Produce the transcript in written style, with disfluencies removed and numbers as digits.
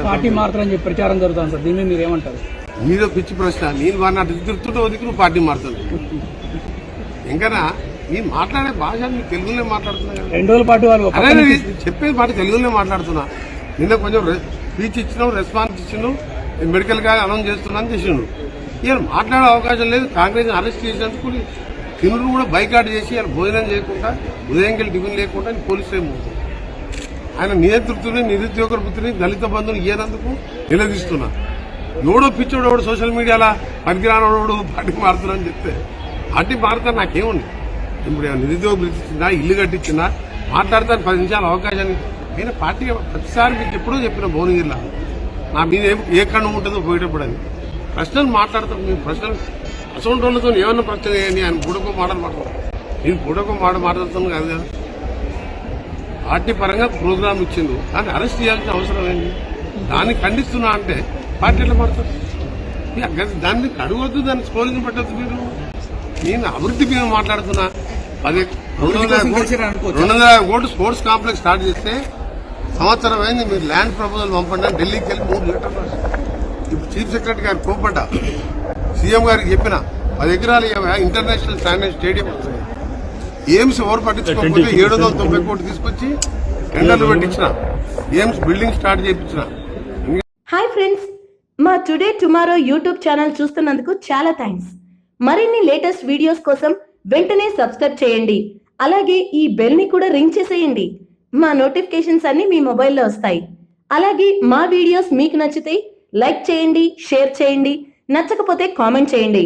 Party మారుతారని చెప్పి ప్రచారం జరుగుతుంది సార్, దీని మీద మీరు ఏమంటారు? మీదో పిచ్చి ప్రశ్న. నేను వాడిని అటు తిరుగుతుంటే వదిలి నువ్వు పార్టీ మారుతాను. ఇంకా నేను మాట్లాడే భాష నీకు తెలుగులోనే మాట్లాడుతున్నా కదా. 2 రోజుల పాటు వాళ్ళు చెప్పేది మాట తెలుగులోనే మాట్లాడుతున్నా. నిన్న కొంచెం స్పీచ్ ఇచ్చినావు, రెస్పాన్స్ ఇచ్చినావు, మెడికల్ గా అనౌన్స్ చేస్తున్నా అని చేసిండు. ఈయన మాట్లాడే అవకాశం లేదు. కాంగ్రెస్ అరెస్ట్ చేసినందుకు తినుడు కూడా బైకాట్ చేసి ఆయన భోజనం చేయకుండా ఉదయంకెళ్ళి టిఫిన్ లేకుండా పోలీస్ స్టేషన్ పోతుంది. ఆయన నియంతృత్తుని, నిరుద్యోగ వృత్తిని, దళిత బంధువులు ఇయ్యనందుకు నిలదీస్తున్నా. ఎవడో పిచ్చోడు ఎవడు సోషల్ మీడియాలో పనికిరానోడు పార్టీ మారుతున్నా అని చెప్తే పార్టీ మారుతా నాకేముంది. ఇప్పుడు నిరుద్యోగ వృత్తి ఇచ్చినా, ఇల్లు కట్టించినా మాట్లాడతాను 10 నిమిషాలు అవకాశాన్ని. నేను పార్టీ ప్రతిసారి మీకు ఎప్పుడూ చెప్పిన భువనగిరిలో నా మీద ఏ కన్ను ఉంటుందో పోయేటప్పుడు అని ప్రశ్నలు మాట్లాడతాం. మేము ప్రశ్నలు అసలు రోజులతో ఏమన్నా ప్రశ్న చేయండి. ఆయన పూడకో మాటలు మాట్లాడతాం. నేను పూడకో మాట్లాడుతాను కాదు కదా. పార్టీ పరంగా ప్రోగ్రాం ఇచ్చిండు, దాన్ని అరెస్ట్ చేయాల్సిన అవసరం ఏంటి? దాన్ని ఖండిస్తున్నా అంటే పార్టీ ఎట్లా పడతారు? దాన్ని అడగొద్దు, దాన్ని స్కోరింగ్ పెట్టద్దు. మీరు నేను అభివృద్ధి మీద మాట్లాడుతున్నా. 200 కోట్లు స్పోర్ట్స్ కాంప్లెక్స్ స్టార్ట్ చేస్తే సంవత్సరం అయింది. మీరు ల్యాండ్ ప్రపోజల్ పంపండి. ఢిల్లీకి వెళ్ళి 3 లెటర్లు రాశారు. ఇప్పుడు చీఫ్ సెక్రటరీ గారికి కోపడ్డా. సీఎం గారికి చెప్పిన 10 ఎకరాలు ఇంటర్నేషనల్ స్టాండర్డ్ స్టేడియం వస్తుంది. ఎయిమ్స్ ఎవరు పట్టించుకోకపోతే 790 కోట్లు తీసుకొచ్చి టెండర్లు పెట్టించిన ఎయిమ్స్ బిల్డింగ్ స్టార్ట్ చేయించిన. హాయ్ ఫ్రెండ్స్, మా టుడే టుమారో యూట్యూబ్ ఛానల్ చూస్తున్నందుకు చాలా థ్యాంక్స్. మరిన్ని లేటెస్ట్ వీడియోస్ కోసం వెంటనే సబ్స్క్రైబ్ చేయండి. అలాగే ఈ బెల్ ని కూడా రింగ్ చేసేయండి. మా నోటిఫికేషన్స్ అన్ని మీ మొబైల్లో వస్తాయి. అలాగే మా వీడియోస్ మీకు నచ్చితే లైక్ చేయండి, షేర్ చేయండి, నచ్చకపోతే కామెంట్ చేయండి.